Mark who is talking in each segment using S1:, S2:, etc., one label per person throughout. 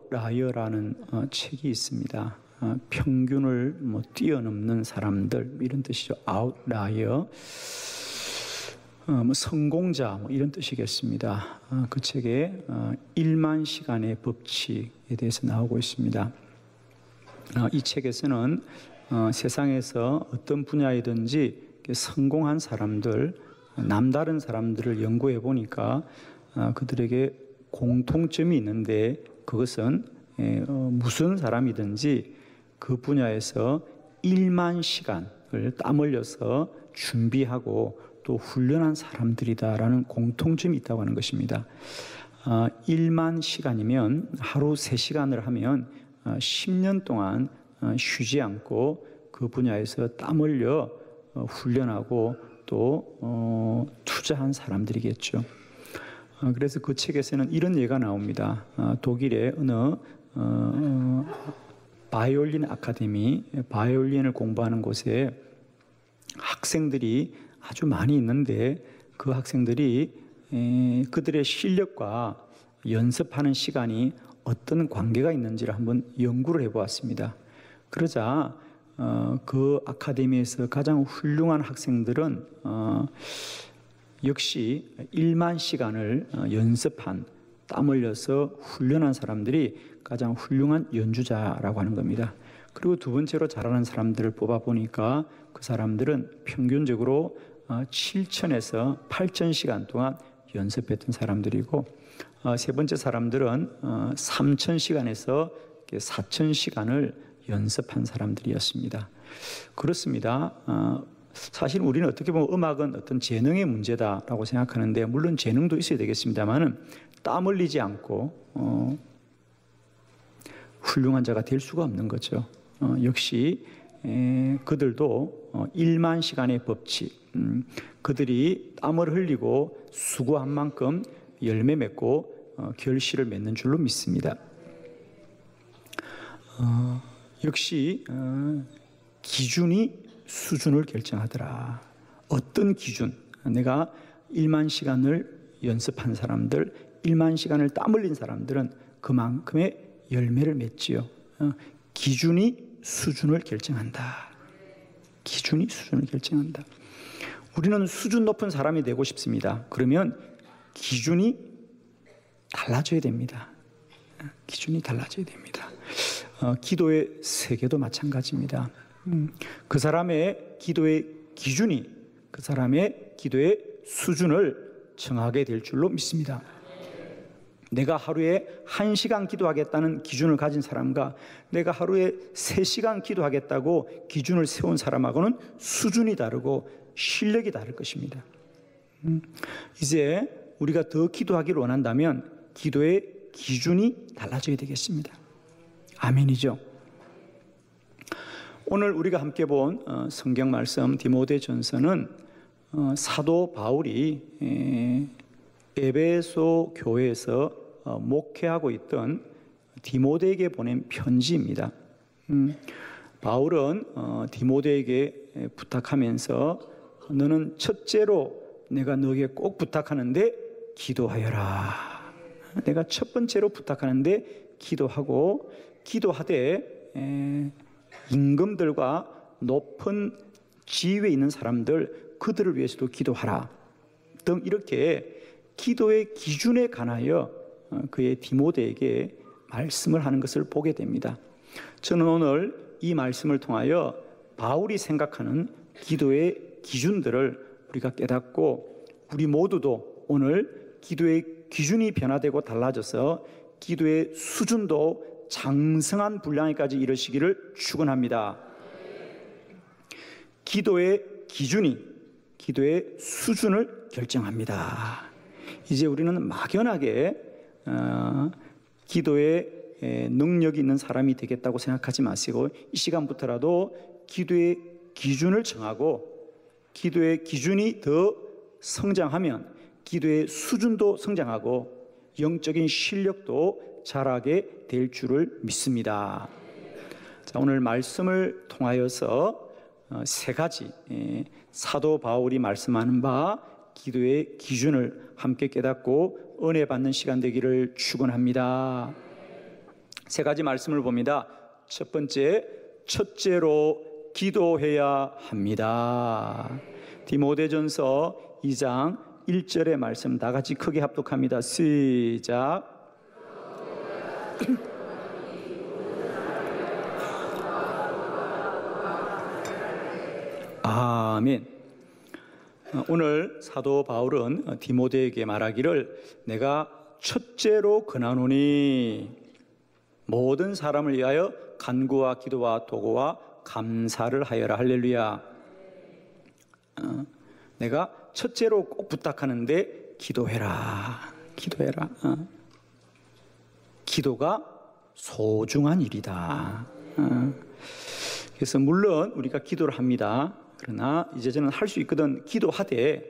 S1: 아웃라이어라는 책이 있습니다. 평균을 뛰어넘는 사람들 이런 뜻이죠. 아웃라이어. 성공자 이런 뜻이겠습니다. 그 책에 1만 시간의 법칙에 대해서 나오고 있습니다. 이 책에서는 세상에서 어떤 분야이든지 성공한 사람들, 남다른 사람들을 연구해 보니까 그들에게 공통점이 있는데 그것은 무슨 사람이든지 그 분야에서 1만 시간을 땀 흘려서 준비하고 또 훈련한 사람들이다라는 공통점이 있다고 하는 것입니다. 1만 시간이면 하루 3시간을 하면 10년 동안 쉬지 않고 그 분야에서 땀 흘려 훈련하고 또 투자한 사람들이겠죠. 그래서 그 책에서는 이런 예가 나옵니다. 독일의 어느 바이올린 아카데미, 바이올린을 공부하는 곳에 학생들이 아주 많이 있는데 그 학생들이 그들의 실력과 연습하는 시간이 어떤 관계가 있는지를 한번 연구를 해보았습니다. 그러자 그 아카데미에서 가장 훌륭한 학생들은 역시 1만 시간을 연습한, 땀 흘려서 훈련한 사람들이 가장 훌륭한 연주자라고 하는 겁니다. 그리고 두 번째로 잘하는 사람들을 뽑아보니까 그 사람들은 평균적으로 7,000에서 8,000시간 동안 연습했던 사람들이고 세 번째 사람들은 3,000시간에서 4,000시간을 연습한 사람들이었습니다. 그렇습니다. 사실 우리는 어떻게 보면 음악은 어떤 재능의 문제다라고 생각하는데 물론 재능도 있어야 되겠습니다만은 땀 흘리지 않고 훌륭한 자가 될 수가 없는 거죠. 역시 그들도 1만 시간의 법칙, 그들이 땀을 흘리고 수고한 만큼 열매 맺고 결실을 맺는 줄로 믿습니다. 역시 기준이 수준을 결정하더라. 어떤 기준? 내가 1만 시간을 연습한 사람들, 1만 시간을 땀 흘린 사람들은 그만큼의 열매를 맺지요. 기준이 수준을 결정한다. 기준이 수준을 결정한다. 우리는 수준 높은 사람이 되고 싶습니다. 그러면 기준이 달라져야 됩니다. 기준이 달라져야 됩니다. 기도의 세계도 마찬가지입니다. 그 사람의 기도의 기준이 그 사람의 기도의 수준을 정하게 될 줄로 믿습니다. 내가 하루에 1시간 기도하겠다는 기준을 가진 사람과 내가 하루에 3시간 기도하겠다고 기준을 세운 사람하고는 수준이 다르고 실력이 다를 것입니다. 이제 우리가 더 기도하기를 원한다면 기도의 기준이 달라져야 되겠습니다. 아멘이죠. 오늘 우리가 함께 본 성경 말씀 디모데전서는 사도 바울이 에베소 교회에서 목회하고 있던 디모데에게 보낸 편지입니다. 바울은 디모데에게 부탁하면서 너는 첫째로 내가 너에게 꼭 부탁하는데 기도하여라. 내가 첫 번째로 부탁하는데 기도하고 기도하되 임금들과 높은 지위에 있는 사람들 그들을 위해서도 기도하라 등 이렇게 기도의 기준에 관하여 그의 디모데에게 말씀을 하는 것을 보게 됩니다. 저는 오늘 이 말씀을 통하여 바울이 생각하는 기도의 기준들을 우리가 깨닫고 우리 모두도 오늘 기도의 기준이 변화되고 달라져서 기도의 수준도 장성한 분량에까지 이르시기를 축원합니다. 기도의 기준이 기도의 수준을 결정합니다. 이제 우리는 막연하게 기도에 능력이 있는 사람이 되겠다고 생각하지 마시고 이 시간부터라도 기도의 기준을 정하고 기도의 기준이 더 성장하면 기도의 수준도 성장하고 영적인 실력도 자라게 될 줄을 믿습니다. 자, 오늘 말씀을 통하여서 세 가지 사도 바울이 말씀하는 바 기도의 기준을 함께 깨닫고 은혜 받는 시간 되기를 축원합니다. 세 가지 말씀을 봅니다. 첫 번째, 첫째로 기도해야 합니다. 디모데전서 2장 1절의 말씀 다 같이 크게 합독합니다. 시작. 아멘. 오늘 사도 바울은 디모데에게 말하기를 내가 첫째로 권하노니 모든 사람을 위하여 간구와 기도와 도구와 감사를 하여라. 할렐루야. 내가 첫째로 꼭 부탁하는데 기도해라. 기도해라. 기도가 소중한 일이다. 그래서 물론 우리가 기도를 합니다. 그러나 이제 저는 할 수 있거든. 기도하되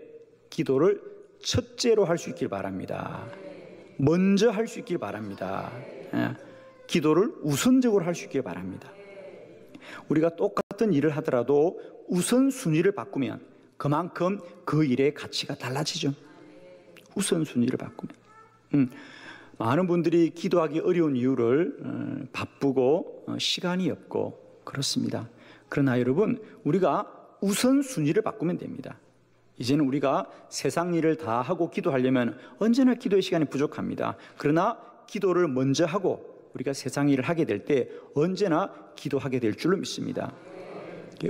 S1: 기도를 첫째로 할 수 있길 바랍니다. 먼저 할 수 있길 바랍니다. 기도를 우선적으로 할 수 있길 바랍니다. 우리가 똑같은 일을 하더라도 우선순위를 바꾸면 그만큼 그 일의 가치가 달라지죠. 우선순위를 바꾸면. 많은 분들이 기도하기 어려운 이유를 바쁘고 시간이 없고 그렇습니다. 그러나 여러분, 우리가 우선순위를 바꾸면 됩니다. 이제는 우리가 세상 일을 다 하고 기도하려면 언제나 기도의 시간이 부족합니다. 그러나 기도를 먼저 하고 우리가 세상 일을 하게 될 때 언제나 기도하게 될 줄로 믿습니다.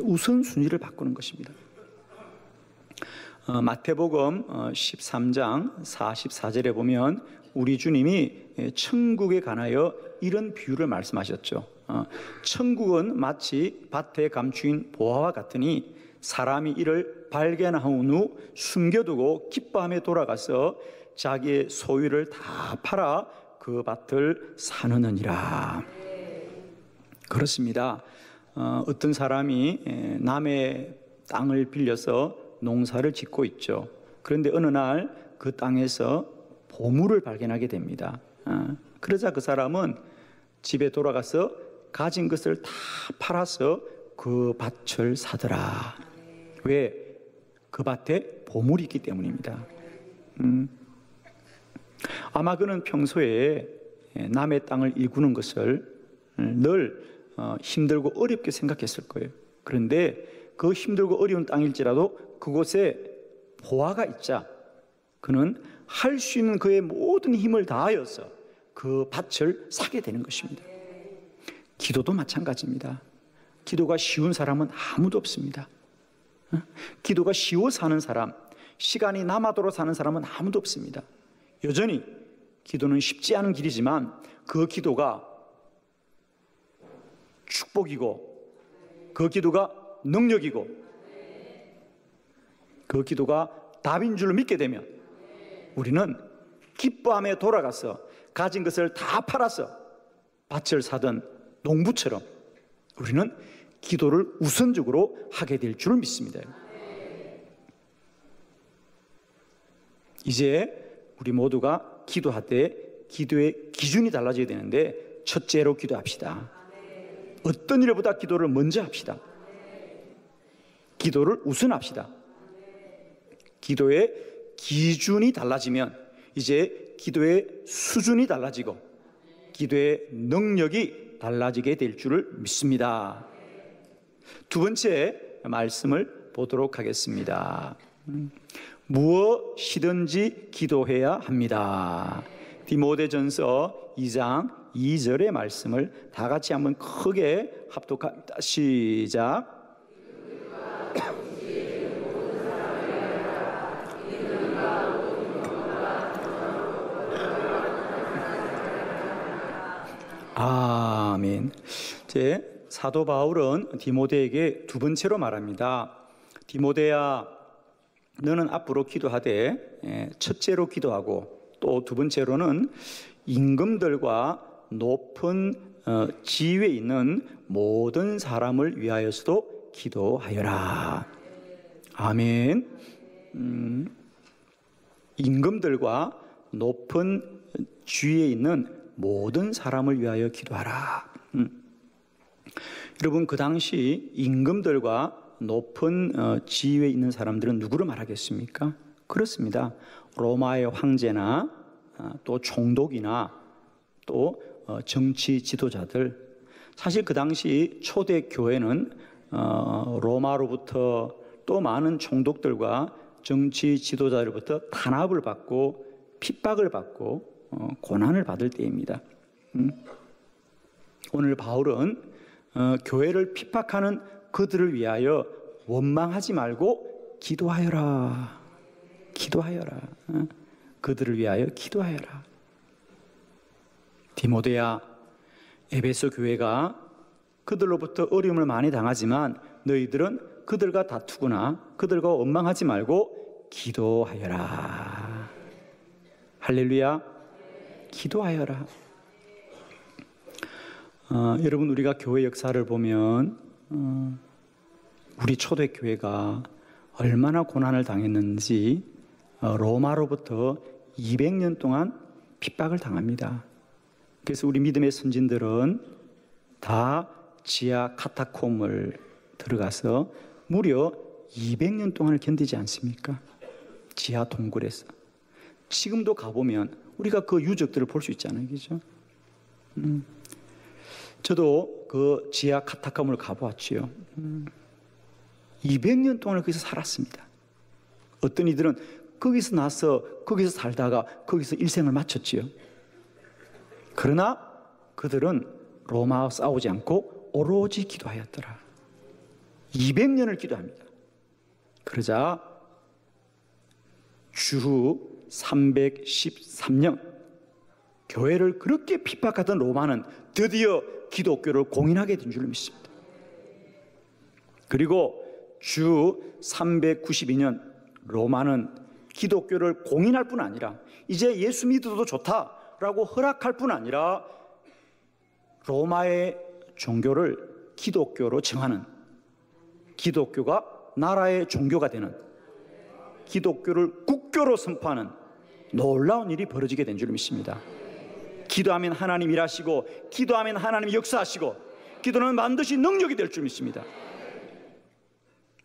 S1: 우선순위를 바꾸는 것입니다. 마태복음 13장 44절에 보면 우리 주님이 천국에 관하여 이런 비유를 말씀하셨죠. 천국은 마치 밭에 감추인 보화와 같으니 사람이 이를 발견한 후 숨겨두고 기뻐하며 돌아가서 자기의 소유를 다 팔아 그 밭을 사느니라. 그렇습니다. 어떤 사람이 남의 땅을 빌려서 농사를 짓고 있죠. 그런데 어느 날 그 땅에서 보물을 발견하게 됩니다. 그러자 그 사람은 집에 돌아가서 가진 것을 다 팔아서 그 밭을 사더라. 왜? 그 밭에 보물이 있기 때문입니다. 아마 그는 평소에 남의 땅을 일구는 것을 늘 힘들고 어렵게 생각했을 거예요. 그런데 그 힘들고 어려운 땅일지라도 그곳에 보화가 있자 그는 할 수 있는 그의 모든 힘을 다하여서 그 밭을 사게 되는 것입니다. 기도도 마찬가지입니다. 기도가 쉬운 사람은 아무도 없습니다. 기도가 쉬워 사는 사람, 시간이 남아도록 사는 사람은 아무도 없습니다. 여전히 기도는 쉽지 않은 길이지만 그 기도가 축복이고 그 기도가 능력이고 그 기도가 답인 줄로 믿게 되면 우리는 기뻐하며 돌아가서 가진 것을 다 팔아서 밭을 사던 농부처럼 우리는 기도를 우선적으로 하게 될 줄 믿습니다. 이제 우리 모두가 기도할 때 기도의 기준이 달라져야 되는데 첫째로 기도합시다. 어떤 일보다 기도를 먼저 합시다. 기도를 우선합시다. 기도의 기준이 달라지면 이제 기도의 수준이 달라지고 기도의 능력이 달라지게 될 줄을 믿습니다. 두 번째 말씀을 보도록 하겠습니다. 무엇이든지 기도해야 합니다. 디모데전서 2장 2절의 말씀을 다 같이 한번 크게 합독합니다. 시작. 아멘. 이제 사도 바울은 디모데에게 두 번째로 말합니다. 디모데야, 너는 앞으로 기도하되 첫째로 기도하고 또 두 번째로는 임금들과 높은 지위에 있는 모든 사람을 위하여서도 기도하여라. 아멘. 임금들과 높은 지위에 있는 모든 사람을 위하여 기도하라. 여러분, 그 당시 임금들과 높은 지위에 있는 사람들은 누구를 말하겠습니까? 그렇습니다. 로마의 황제나 또 총독이나 또 정치 지도자들, 사실 그 당시 초대 교회는 로마로부터 또 많은 총독들과 정치 지도자로부터 탄압을 받고 핍박을 받고 고난을 받을 때입니다. 오늘 바울은 교회를 핍박하는 그들을 위하여 원망하지 말고 기도하여라. 기도하여라. 그들을 위하여 기도하여라. 디모데야, 에베소 교회가 그들로부터 어려움을 많이 당하지만 너희들은 그들과 다투거나 그들과 원망하지 말고 기도하여라. 할렐루야. 기도하여라. 여러분, 우리가 교회 역사를 보면 우리 초대교회가 얼마나 고난을 당했는지 로마로부터 200년 동안 핍박을 당합니다. 그래서 우리 믿음의 선진들은 다 지하 카타콤을 들어가서 무려 200년 동안을 견디지 않습니까? 지하 동굴에서. 지금도 가보면 우리가 그 유적들을 볼 수 있잖아요. 그죠? 저도 그 지하 카타콤을 가보았지요. 200년 동안을 거기서 살았습니다. 어떤 이들은 거기서 나서 거기서 살다가 거기서 일생을 마쳤지요. 그러나 그들은 로마와 싸우지 않고 오로지 기도하였더라. 200년을 기도합니다. 그러자 주후 313년 교회를 그렇게 핍박하던 로마는 드디어 기독교를 공인하게 된 줄로 믿습니다. 그리고 주 392년 로마는 기독교를 공인할 뿐 아니라 이제 예수 믿어도 좋다라고 허락할 뿐 아니라 로마의 종교를 기독교로 정하는, 기독교가 나라의 종교가 되는, 기독교를 국교로 선포하는 놀라운 일이 벌어지게 된 줄 믿습니다. 기도하면 하나님 일하시고 기도하면 하나님 역사하시고 기도는 반드시 능력이 될 줄 믿습니다.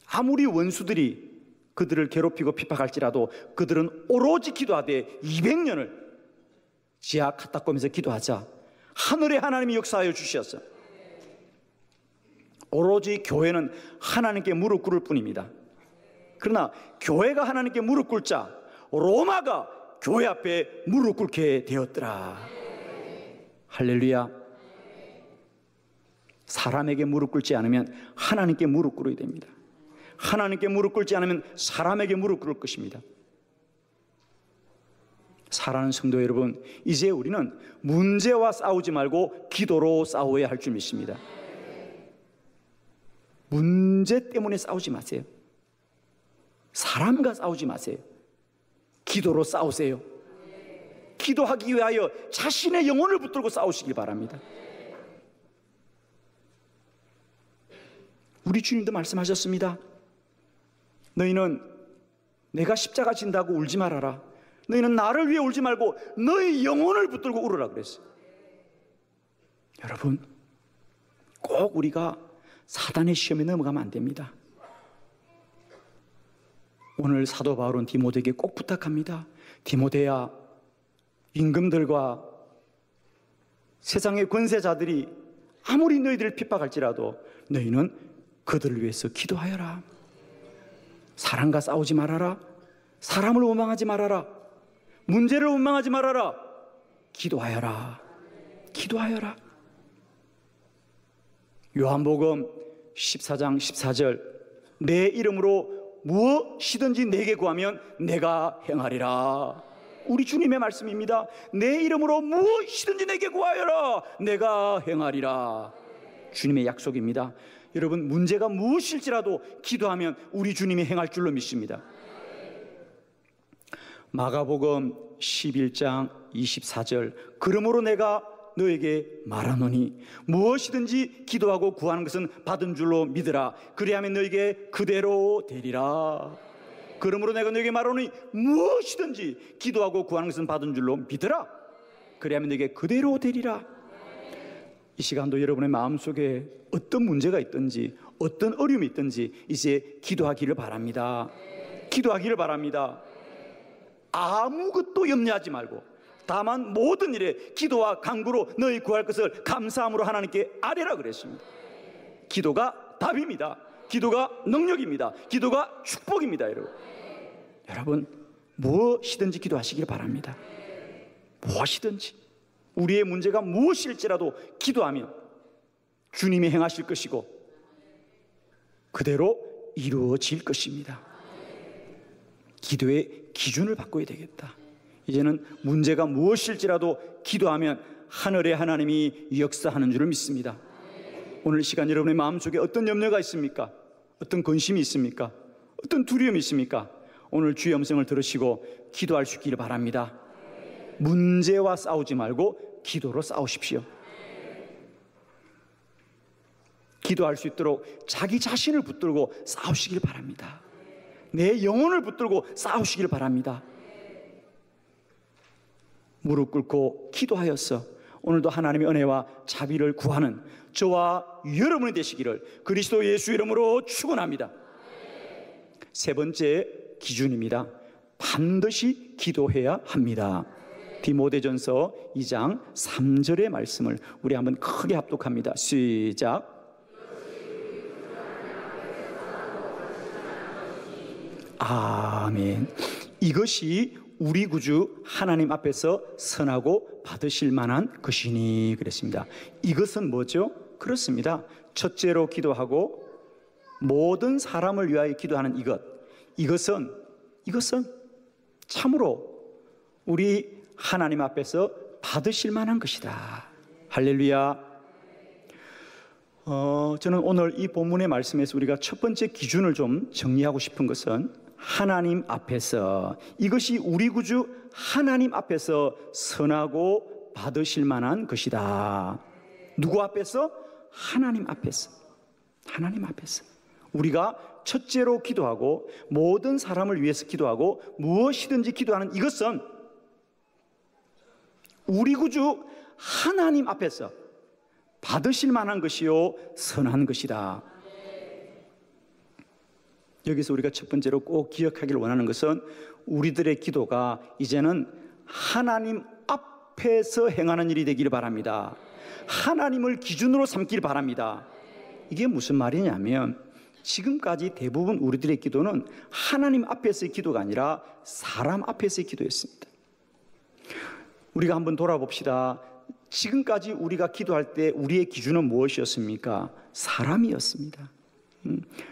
S1: 아무리 원수들이 그들을 괴롭히고 핍박할지라도 그들은 오로지 기도하되 200년을 지하 카타콤에서 기도하자 하늘의 하나님이 역사하여 주셨어. 오로지 교회는 하나님께 무릎 꿇을 뿐입니다. 그러나 교회가 하나님께 무릎 꿇자 로마가 교회 앞에 무릎 꿇게 되었더라. 할렐루야. 사람에게 무릎 꿇지 않으면 하나님께 무릎 꿇어야 됩니다. 하나님께 무릎 꿇지 않으면 사람에게 무릎 꿇을 것입니다. 사랑하는 성도 여러분, 이제 우리는 문제와 싸우지 말고 기도로 싸워야 할 줄 믿습니다. 문제 때문에 싸우지 마세요. 사람과 싸우지 마세요. 기도로 싸우세요. 기도하기 위하여 자신의 영혼을 붙들고 싸우시길 바랍니다. 우리 주님도 말씀하셨습니다. 너희는 내가 십자가 진다고 울지 말아라. 너희는 나를 위해 울지 말고 너희 영혼을 붙들고 울으라 그랬어요. 여러분, 꼭 우리가 사단의 시험에 넘어가면 안 됩니다. 오늘 사도 바울은 디모데에게 꼭 부탁합니다. 디모데야, 임금들과 세상의 권세자들이 아무리 너희들을 핍박할지라도 너희는 그들을 위해서 기도하여라. 사람과 싸우지 말아라. 사람을 원망하지 말아라. 문제를 원망하지 말아라. 기도하여라. 기도하여라. 요한복음 14장 14절 내 이름으로 무엇이든지 내게 구하면 내가 행하리라. 우리 주님의 말씀입니다. 내 이름으로 무엇이든지 내게 구하여라. 내가 행하리라. 주님의 약속입니다. 여러분, 문제가 무엇일지라도 기도하면 우리 주님이 행할 줄로 믿습니다. 마가복음 11장 24절 그러므로 내가 너에게 말하노니 무엇이든지 기도하고 구하는 것은 받은 줄로 믿으라. 그리하면 너에게 그대로 되리라. 그러므로 내가 너에게 말하노니 무엇이든지 기도하고 구하는 것은 받은 줄로 믿으라. 그리하면 너에게 그대로 되리라. 이 시간도 여러분의 마음속에 어떤 문제가 있든지 어떤 어려움이 있든지 이제 기도하기를 바랍니다. 기도하기를 바랍니다. 아무것도 염려하지 말고 다만 모든 일에 기도와 간구로 너희 구할 것을 감사함으로 하나님께 아뢰라 그랬습니다. 기도가 답입니다. 기도가 능력입니다. 기도가 축복입니다. 여러분 무엇이든지 기도하시길 바랍니다. 무엇이든지 우리의 문제가 무엇일지라도 기도하면 주님이 행하실 것이고 그대로 이루어질 것입니다. 기도의 기준을 바꿔야 되겠다. 이제는 문제가 무엇일지라도 기도하면 하늘의 하나님이 역사하는 줄을 믿습니다. 오늘 시간 여러분의 마음속에 어떤 염려가 있습니까? 어떤 근심이 있습니까? 어떤 두려움이 있습니까? 오늘 주의 음성을 들으시고 기도할 수 있기를 바랍니다. 문제와 싸우지 말고 기도로 싸우십시오. 기도할 수 있도록 자기 자신을 붙들고 싸우시길 바랍니다. 내 영혼을 붙들고 싸우시길 바랍니다. 무릎 꿇고 기도하였어 오늘도 하나님의 은혜와 자비를 구하는 저와 여러분이 되시기를 그리스도 예수 이름으로 축원합니다. 세 번째 기준입니다. 반드시 기도해야 합니다. 디모데전서 2장 3절의 말씀을 우리 한번 크게 합독합니다. 시작. 아멘. 이것이 우리 구주 하나님 앞에서 선하고 받으실 만한 것이니 그랬습니다. 이것은 뭐죠? 그렇습니다. 첫째로 기도하고 모든 사람을 위하여 기도하는 이것은 참으로 우리 하나님 앞에서 받으실 만한 것이다. 할렐루야. 저는 오늘 이 본문의 말씀에서 우리가 첫 번째 기준을 좀 정리하고 싶은 것은 하나님 앞에서, 이것이 우리 구주 하나님 앞에서 선하고 받으실 만한 것이다. 누구 앞에서? 하나님 앞에서. 하나님 앞에서 우리가 첫째로 기도하고 모든 사람을 위해서 기도하고 무엇이든지 기도하는 이것은 우리 구주 하나님 앞에서 받으실 만한 것이요 선한 것이다. 여기서 우리가 첫 번째로 꼭 기억하기를 원하는 것은 우리들의 기도가 이제는 하나님 앞에서 행하는 일이 되기를 바랍니다. 하나님을 기준으로 삼기를 바랍니다. 이게 무슨 말이냐면 지금까지 대부분 우리들의 기도는 하나님 앞에서의 기도가 아니라 사람 앞에서의 기도였습니다. 우리가 한번 돌아봅시다. 지금까지 우리가 기도할 때 우리의 기준은 무엇이었습니까? 사람이었습니다.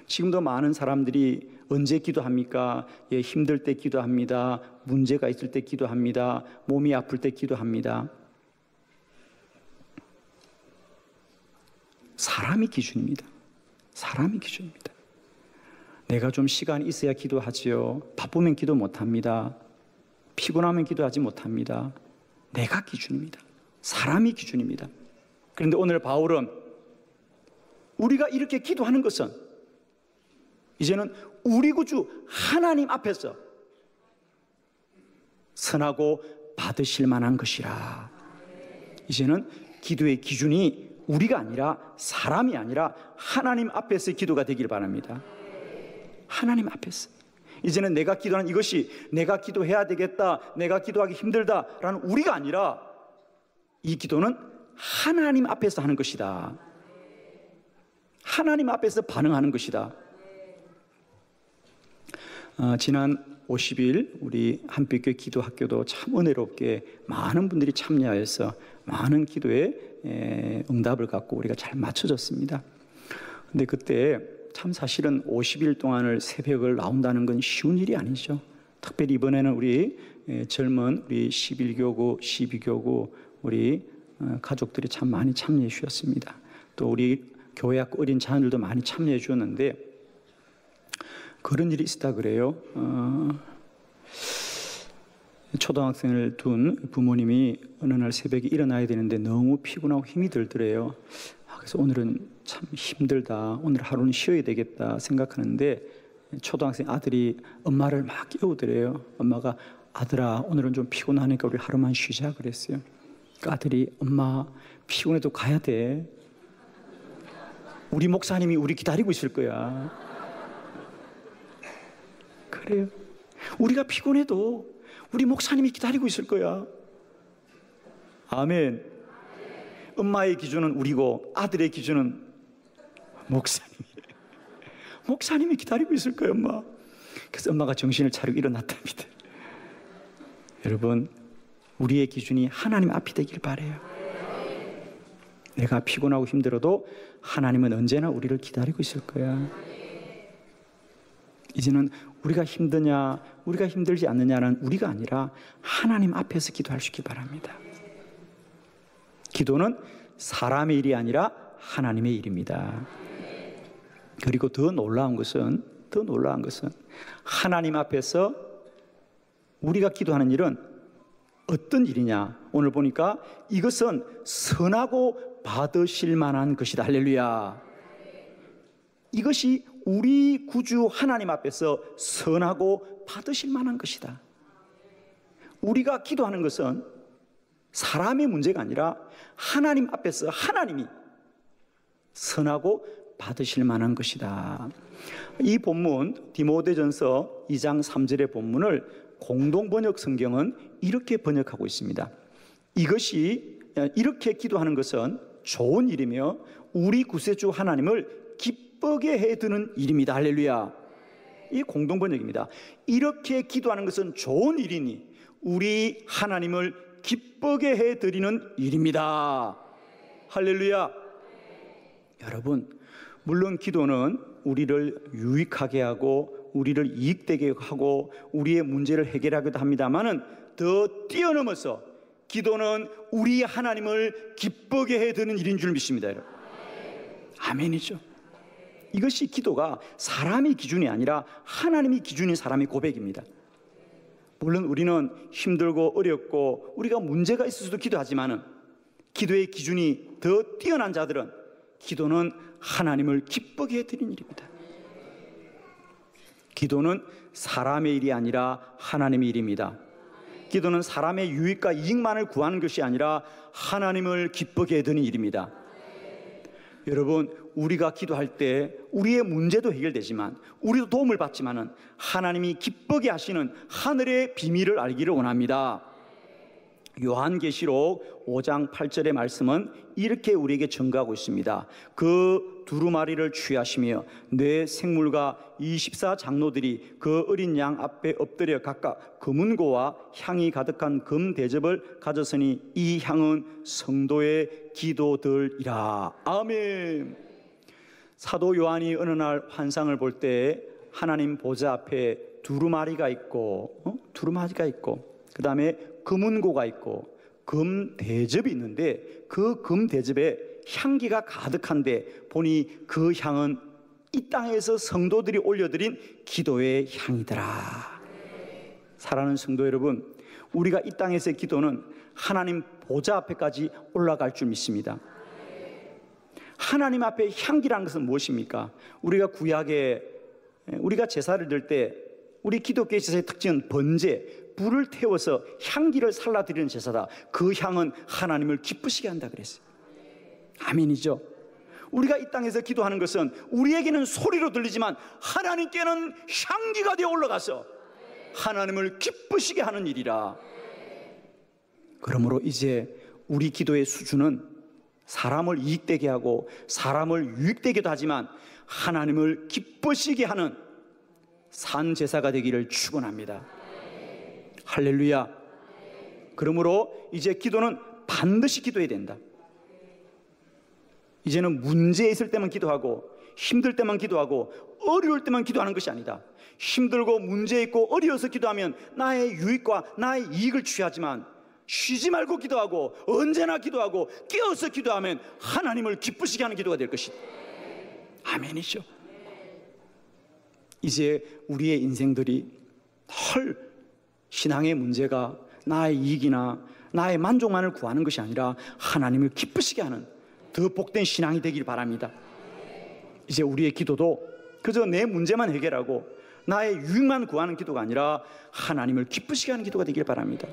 S1: 지금도 많은 사람들이 언제 기도합니까? 예, 힘들 때 기도합니다. 문제가 있을 때 기도합니다. 몸이 아플 때 기도합니다. 사람이 기준입니다. 사람이 기준입니다. 내가 좀 시간이 있어야 기도하지요. 바쁘면 기도 못합니다. 피곤하면 기도하지 못합니다. 내가 기준입니다. 사람이 기준입니다. 그런데 오늘 바울은 우리가 이렇게 기도하는 것은 이제는 우리 구주 하나님 앞에서 선하고 받으실 만한 것이라. 이제는 기도의 기준이 우리가 아니라 사람이 아니라 하나님 앞에서의 기도가 되길 바랍니다. 하나님 앞에서. 이제는 내가 기도하는 이것이 내가 기도해야 되겠다, 내가 기도하기 힘들다라는 우리가 아니라 이 기도는 하나님 앞에서 하는 것이다. 하나님 앞에서 반응하는 것이다. 지난 50일 우리 한빛교회 기도학교도 참 은혜롭게 많은 분들이 참여해서 많은 기도에 응답을 갖고 우리가 잘 맞춰졌습니다. 근데 그때 참 사실은 50일 동안을 새벽을 나온다는 건 쉬운 일이 아니죠. 특별히 이번에는 우리 젊은 우리 11교구, 12교구 우리 가족들이 참 많이 참여해 주셨습니다. 또 우리 교회학 어린 자녀들도 많이 참여해 주었는데 그런 일이 있었다 그래요. 초등학생을 둔 부모님이 어느 날 새벽에 일어나야 되는데 너무 피곤하고 힘이 들더래요. 그래서 오늘은 참 힘들다, 오늘 하루는 쉬어야 되겠다 생각하는데 초등학생 아들이 엄마를 막 깨우더래요. 엄마가 아들아 오늘은 좀 피곤하니까 우리 하루만 쉬자 그랬어요. 그 아들이 엄마 피곤해도 가야 돼. 우리 목사님이 우리 기다리고 있을 거야. 그래요. 우리가 피곤해도 우리 목사님이 기다리고 있을 거야. 아멘. 엄마의 기준은 우리고 아들의 기준은 목사님이 기다리고 있을 거예요, 엄마. 그래서 엄마가 정신을 차리고 일어났답니다. 여러분, 우리의 기준이 하나님 앞이 되길 바라요. 내가 피곤하고 힘들어도 하나님은 언제나 우리를 기다리고 있을 거야. 이제는 우리가 힘드냐, 우리가 힘들지 않느냐는 우리가 아니라 하나님 앞에서 기도할 수 있기 바랍니다. 기도는 사람의 일이 아니라 하나님의 일입니다. 그리고 더 놀라운 것은 하나님 앞에서 우리가 기도하는 일은 어떤 일이냐? 오늘 보니까 이것은 선하고 받으실 만한 것이다. 할렐루야. 이것이 우리 구주 하나님 앞에서 선하고 받으실 만한 것이다. 우리가 기도하는 것은 사람의 문제가 아니라 하나님 앞에서 하나님이 선하고 받으실 만한 것이다. 이 본문 디모데전서 2장 3절의 본문을 공동번역 성경은 이렇게 번역하고 있습니다. 이렇게 기도하는 것은 좋은 일이며 우리 구세주 하나님을 기쁘게 해드는 일입니다. 할렐루야. 이 공동번역입니다. 이렇게 기도하는 것은 좋은 일이니 우리 하나님을 기쁘게 해드리는 일입니다. 할렐루야. 여러분, 물론 기도는 우리를 유익하게 하고 우리를 이익되게 하고 우리의 문제를 해결하기도 합니다만은 더 뛰어넘어서 기도는 우리 하나님을 기쁘게 해드리는 일인 줄 믿습니다. 여러분. 아멘이죠. 이것이 기도가 사람의 기준이 아니라 하나님의 기준인 사람의 고백입니다. 물론 우리는 힘들고 어렵고 우리가 문제가 있을 수도 기도하지만은 기도의 기준이 더 뛰어난 자들은 기도는 하나님을 기쁘게 해드리는 일입니다. 기도는 사람의 일이 아니라 하나님의 일입니다. 기도는 사람의 유익과 이익만을 구하는 것이 아니라 하나님을 기쁘게 해드리는 일입니다. 여러분, 우리가 기도할 때 우리의 문제도 해결되지만 우리도 도움을 받지만은 하나님이 기쁘게 하시는 하늘의 비밀을 알기를 원합니다. 요한계시록 5장 8절의 말씀은 이렇게 우리에게 증거하고 있습니다. 그 두루마리를 취하시며 내 생물과 24장로들이 그 어린 양 앞에 엎드려 각각 금은고와 향이 가득한 금 대접을 가졌으니 이 향은 성도의 기도들이라. 아멘. 사도 요한이 어느 날 환상을 볼 때 하나님 보좌 앞에 두루마리가 있고 그 다음에 금은고가 있고 금 대접이 있는데 그 금 대접에 향기가 가득한데 보니 그 향은 이 땅에서 성도들이 올려드린 기도의 향이더라. 사랑하는 성도 여러분, 우리가 이 땅에서의 기도는 하나님 보좌 앞에까지 올라갈 줄 믿습니다. 하나님 앞에 향기라는 것은 무엇입니까? 우리가 구약에 우리가 제사를 드릴 때 우리 기독교의 제사의 특징은 번제, 불을 태워서 향기를 살라드리는 제사다. 그 향은 하나님을 기쁘시게 한다 그랬어요. 아멘이죠. 우리가 이 땅에서 기도하는 것은 우리에게는 소리로 들리지만 하나님께는 향기가 되어 올라가서 하나님을 기쁘시게 하는 일이라. 그러므로 이제 우리 기도의 수준은 사람을 이익되게 하고 사람을 유익되게도 하지만 하나님을 기쁘시게 하는 산 제사가 되기를 축원합니다. 할렐루야. 그러므로 이제 기도는 반드시 기도해야 된다. 이제는 문제 있을 때만 기도하고 힘들 때만 기도하고 어려울 때만 기도하는 것이 아니다. 힘들고 문제 있고 어려워서 기도하면 나의 유익과 나의 이익을 취하지만 쉬지 말고 기도하고 언제나 기도하고 깨어서 기도하면 하나님을 기쁘시게 하는 기도가 될 것이다. 아멘이죠. 이제 우리의 인생들이 헐 신앙의 문제가 나의 이익이나 나의 만족만을 구하는 것이 아니라 하나님을 기쁘시게 하는 더 복된 신앙이 되길 바랍니다. 이제 우리의 기도도 그저 내 문제만 해결하고 나의 유익만 구하는 기도가 아니라 하나님을 기쁘시게 하는 기도가 되길 바랍니다.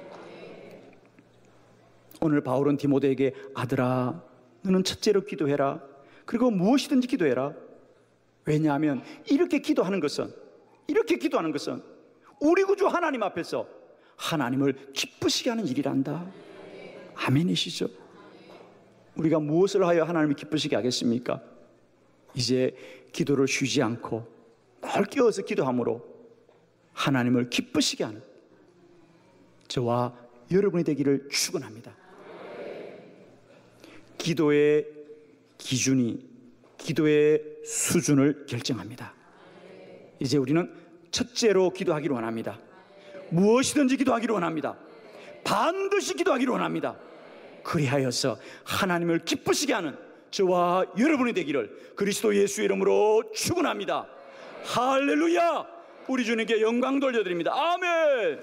S1: 오늘 바울은 디모데에게 아들아 너는 첫째로 기도해라. 그리고 무엇이든지 기도해라. 왜냐하면 이렇게 기도하는 것은 우리 구주 하나님 앞에서 하나님을 기쁘시게 하는 일이란다. 아멘이시죠? 우리가 무엇을 하여 하나님을 기쁘시게 하겠습니까? 이제 기도를 쉬지 않고 늘 깨어서 기도함으로 하나님을 기쁘시게 하는 저와 여러분이 되기를 축원합니다. 기도의 기준이 기도의 수준을 결정합니다. 이제 우리는 첫째로 기도하기를 원합니다. 무엇이든지 기도하기를 원합니다. 반드시 기도하기를 원합니다. 그리하여서 하나님을 기쁘시게 하는 저와 여러분이 되기를 그리스도 예수의 이름으로 축원합니다. 할렐루야! 우리 주님께 영광 돌려드립니다. 아멘.